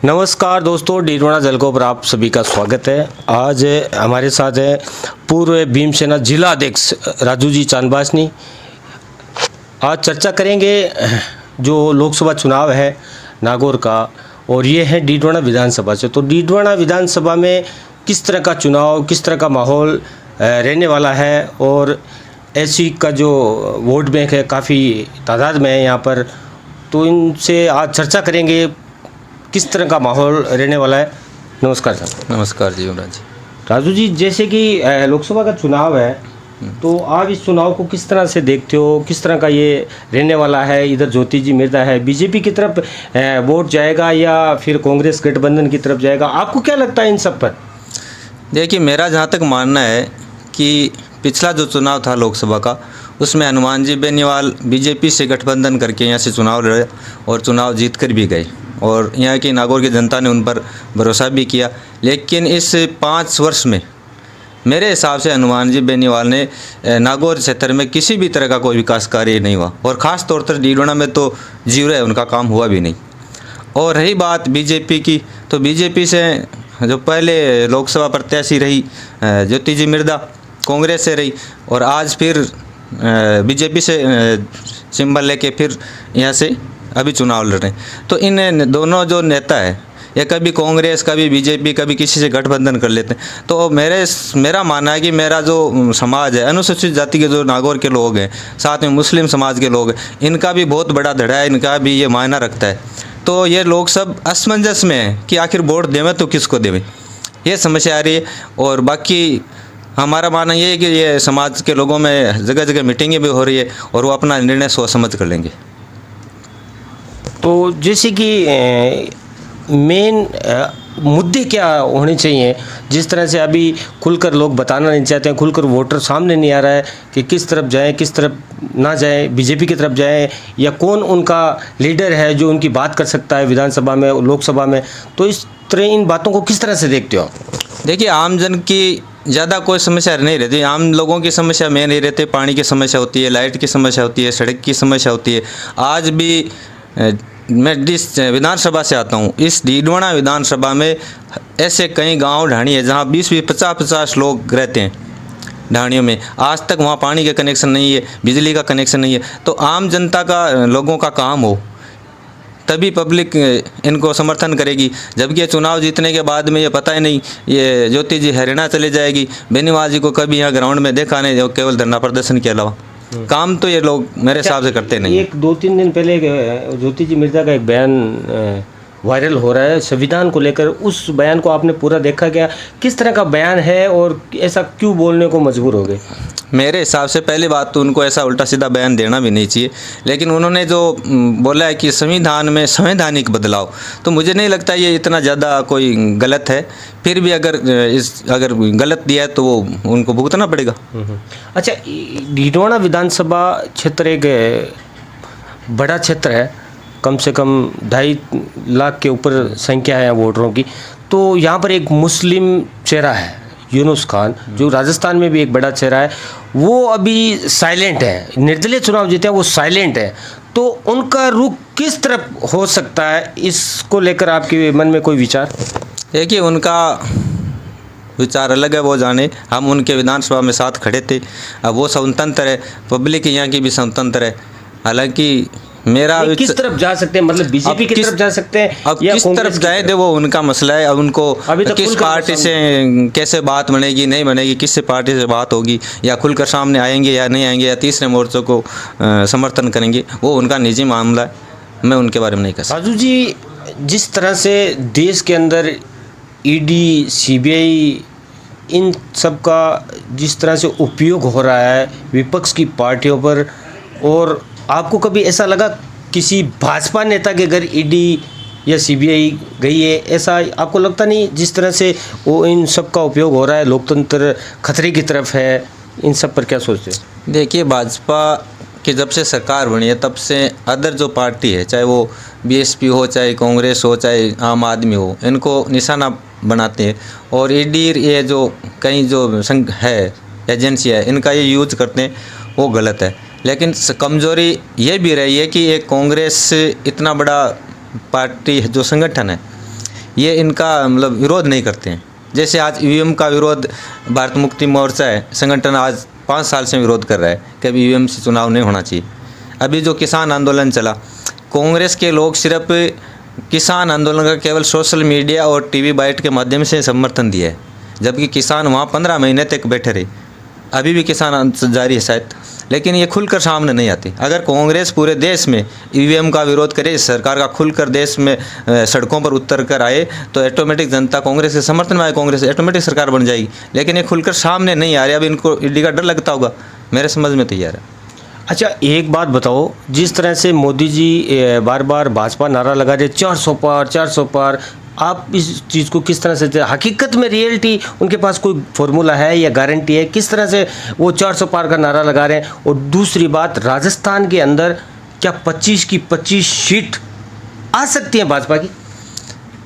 नमस्कार दोस्तों, डीडवाना जलको पर आप सभी का स्वागत है। आज हमारे साथ है पूर्व भीमसेना जिला अध्यक्ष राजू जी चांदबासनी। आज चर्चा करेंगे जो लोकसभा चुनाव है नागौर का, और ये है डीडवाना विधानसभा से। तो डीडवाना विधानसभा में किस तरह का चुनाव, किस तरह का माहौल रहने वाला है, और एससी का जो वोट बैंक है काफ़ी तादाद में है यहाँ पर, तो इनसे आज चर्चा करेंगे किस तरह का माहौल रहने वाला है। नमस्कार सर। नमस्कार जी युवराज जी। राजू जी, जैसे कि लोकसभा का चुनाव है, तो आप इस चुनाव को किस तरह से देखते हो, किस तरह का ये रहने वाला है? इधर ज्योति जी मिर्धा है, बीजेपी की तरफ वोट जाएगा या फिर कांग्रेस गठबंधन की तरफ जाएगा? आपको क्या लगता है इन सब पर? देखिए, मेरा जहाँ तक मानना है कि पिछला जो चुनाव था लोकसभा का, उसमें हनुमान जी बेनीवाल बीजेपी से गठबंधन करके यहाँ से चुनाव लड़े और चुनाव जीत कर भी गए, और यहाँ की नागौर की जनता ने उन पर भरोसा भी किया। लेकिन इस 5 वर्ष में मेरे हिसाब से हनुमान जी बेनीवाल ने नागौर क्षेत्र में किसी भी तरह का कोई विकास कार्य नहीं हुआ, और ख़ास तौर पर डीडवाना में तो जीरो है, उनका काम हुआ भी नहीं। और रही बात बीजेपी की, तो बीजेपी से जो पहले लोकसभा प्रत्याशी रही ज्योति जी मिर्धा, कांग्रेस से रही, और आज फिर बीजेपी से सिंबल लेके फिर यहाँ से अभी चुनाव लड़ रहे हैं। तो इन दोनों जो नेता है, या कभी कांग्रेस, कभी बीजेपी, कभी किसी से गठबंधन कर लेते हैं। तो मेरा मानना है कि मेरा जो समाज है, अनुसूचित जाति के जो नागौर के लोग हैं, साथ में मुस्लिम समाज के लोग हैं, इनका भी बहुत बड़ा धड़ा है, इनका भी ये मायना रखता है। तो ये लोग सब असमंजस में हैं कि आखिर वोट देवें तो किसको देवें, ये समस्या आ रही है। और बाकी हमारा मानना ये है कि ये समाज के लोगों में जगह जगह मीटिंगें भी हो रही है, और वो अपना निर्णय सोच समझ कर लेंगे। तो जैसे कि मेन मुद्दे क्या होने चाहिए? जिस तरह से अभी खुलकर लोग बताना नहीं चाहते हैं, खुलकर वोटर सामने नहीं आ रहा है कि किस तरफ जाएं, किस तरफ ना जाएं, बीजेपी की तरफ जाएं, या कौन उनका लीडर है जो उनकी बात कर सकता है विधानसभा में, लोकसभा में। तो इस तरह इन बातों को किस तरह से देखते हो? देखिए, आम जन की ज़्यादा कोई समस्या नहीं रहती। आम लोगों की समस्या में नहीं रहती। पानी की समस्या होती है, लाइट की समस्या होती है, सड़क की समस्या होती है। आज भी मैं जिस विधानसभा से आता हूँ, इस डीडवाना विधानसभा में ऐसे कई गांव ढाणी है जहाँ 20-20, 50-50 लोग रहते हैं ढाणियों में। आज तक वहाँ पानी का कनेक्शन नहीं है, बिजली का कनेक्शन नहीं है। तो आम जनता का, लोगों का काम हो तभी पब्लिक इनको समर्थन करेगी। जबकि ये चुनाव जीतने के बाद में ये पता ही नहीं, ये ज्योति जी हरियाणा चले जाएगी, बेनीवाल जी को कभी यहाँ ग्राउंड में देखा नहीं, जो केवल धरना प्रदर्शन के अलावा काम तो ये लोग मेरे हिसाब से करते नहीं। 2-3 दिन पहले ज्योति जी मिर्धा का एक बयान वायरल हो रहा है संविधान को लेकर। उस बयान को आपने पूरा देखा क्या? किस तरह का बयान है और ऐसा क्यों बोलने को मजबूर हो गए? मेरे हिसाब से पहली बात तो उनको ऐसा उल्टा सीधा बयान देना भी नहीं चाहिए। लेकिन उन्होंने जो बोला है कि संविधान में संवैधानिक बदलाव, तो मुझे नहीं लगता ये इतना ज़्यादा कोई गलत है। फिर भी अगर गलत दिया है तो वो उनको भुगतना पड़ेगा। अच्छा, डीडवाना विधानसभा क्षेत्र एक बड़ा क्षेत्र है, कम से कम 2.5 लाख के ऊपर संख्या है वोटरों की। तो यहाँ पर एक मुस्लिम चेहरा है यूनुस खान, जो राजस्थान में भी एक बड़ा चेहरा है, वो अभी साइलेंट है। निर्दलीय चुनाव जीते हैं, वो साइलेंट है। तो उनका रुख किस तरफ हो सकता है, इसको लेकर आपके मन में कोई विचार? देखिए, उनका विचार अलग है, वो जाने। हम उनके विधानसभा में साथ खड़े थे। अब वो स्वतंत्र है, पब्लिक यहाँ की भी स्वतंत्र है। हालांकि मेरा किस तरफ जा सकते हैं, मतलब बीजेपी की तरफ जा सकते हैं, अब किस तरफ जाए दे वो उनका मसला है। अब उनको किस पार्टी से कैसे बात बनेगी, नहीं बनेगी, किससे पार्टी से बात होगी, या खुलकर सामने आएंगे या नहीं आएंगे, या तीसरे मोर्चों को समर्थन करेंगे, वो उनका निजी मामला है। मैं उनके बारे में नहीं कह सकता। राजू जी, जिस तरह से देश के अंदर ईडी, सीबीआई, इन सब का जिस तरह से उपयोग हो रहा है विपक्ष की पार्टियों पर, और आपको कभी ऐसा लगा किसी भाजपा नेता के घर ईडी या सीबीआई गई है? ऐसा आपको लगता नहीं? जिस तरह से वो इन सब का उपयोग हो रहा है, लोकतंत्र खतरे की तरफ है, इन सब पर क्या सोचते हैं? देखिए, भाजपा की जब से सरकार बनी है तब से अदर जो पार्टी है, चाहे वो बीएसपी हो, चाहे कांग्रेस हो, चाहे आम आदमी हो, इनको निशाना बनाते हैं। और ईडी, ये जो कई जो संघ है, एजेंसी है, इनका ये यूज करते हैं, वो गलत है। लेकिन कमज़ोरी ये भी रही है कि एक कांग्रेस इतना बड़ा पार्टी जो संगठन है ये इनका मतलब विरोध नहीं करते हैं। जैसे आज ईवीएम का विरोध भारत मुक्ति मोर्चा है संगठन आज 5 साल से विरोध कर रहा है कि अभी ईवीएम से चुनाव नहीं होना चाहिए। अभी जो किसान आंदोलन चला, कांग्रेस के लोग सिर्फ किसान आंदोलन का केवल सोशल मीडिया और टीवी बाइट के माध्यम से समर्थन दिया है, जबकि किसान वहाँ 15 महीने तक बैठे रहे। अभी भी किसान जारी है शायद, लेकिन ये खुलकर सामने नहीं आती। अगर कांग्रेस पूरे देश में ईवीएम का विरोध करे, सरकार का खुलकर देश में सड़कों पर उतर कर आए तो ऑटोमेटिक जनता कांग्रेस के समर्थन में आए, कांग्रेस ऑटोमेटिक सरकार बन जाएगी। लेकिन ये खुलकर सामने नहीं आ रहे। अब इनको ईडी का डर लगता होगा, मेरे समझ में तो ये आ रहा है। अच्छा, एक बात बताओ, जिस तरह से मोदी जी बार बार भाजपा नारा लगा रहे 400 पार 400 पार, आप इस चीज़ को किस तरह से, हकीकत में रियलिटी उनके पास कोई फॉर्मूला है या गारंटी है, किस तरह से वो 400 पार का नारा लगा रहे हैं? और दूसरी बात, राजस्थान के अंदर क्या 25 की 25 सीट आ सकती हैं भाजपा की?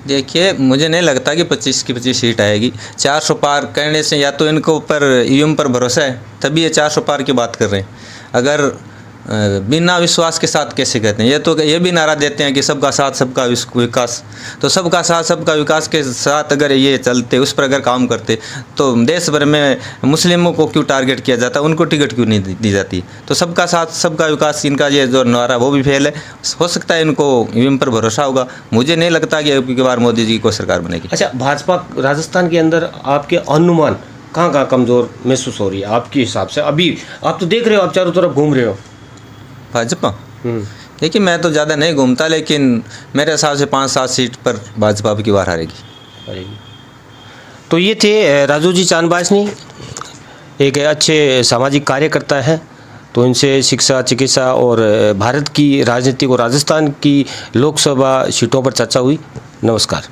देखिए, मुझे नहीं लगता कि 25 की 25 सीट आएगी। 400 पार करने से या तो इनको ऊपर ईवीएम पर भरोसा है, तभी ये 400 पार की बात कर रहे हैं। अगर बिना विश्वास के साथ कैसे कहते हैं? ये तो ये भी नारा देते हैं कि सबका साथ सबका विकास। तो सबका साथ सबका विकास के साथ अगर ये चलते, उस पर अगर काम करते, तो देश भर में मुस्लिमों को क्यों टारगेट किया जाता, उनको टिकट क्यों नहीं दी जाती? तो सबका साथ सबका विकास, इनका ये जो नारा वो भी फेल है। हो सकता है इनको ईवीएम पर भरोसा होगा। मुझे नहीं लगता कि अब की बार मोदी जी को सरकार बनेगी। अच्छा, भाजपा राजस्थान के अंदर आपके अनुमान कहाँ कमज़ोर महसूस हो रही है आपके हिसाब से? अभी आप तो देख रहे हो, आप चारों तरफ घूम रहे हो। भाजपा, देखिए मैं तो ज़्यादा नहीं घूमता, लेकिन मेरे हिसाब से 5-7 सीट पर भाजपा की बार हारेगी। तो ये थे राजू जी चांदबासनी, एक अच्छे सामाजिक कार्यकर्ता हैं। तो इनसे शिक्षा, चिकित्सा और भारत की राजनीति और राजस्थान की लोकसभा सीटों पर चर्चा हुई। नमस्कार।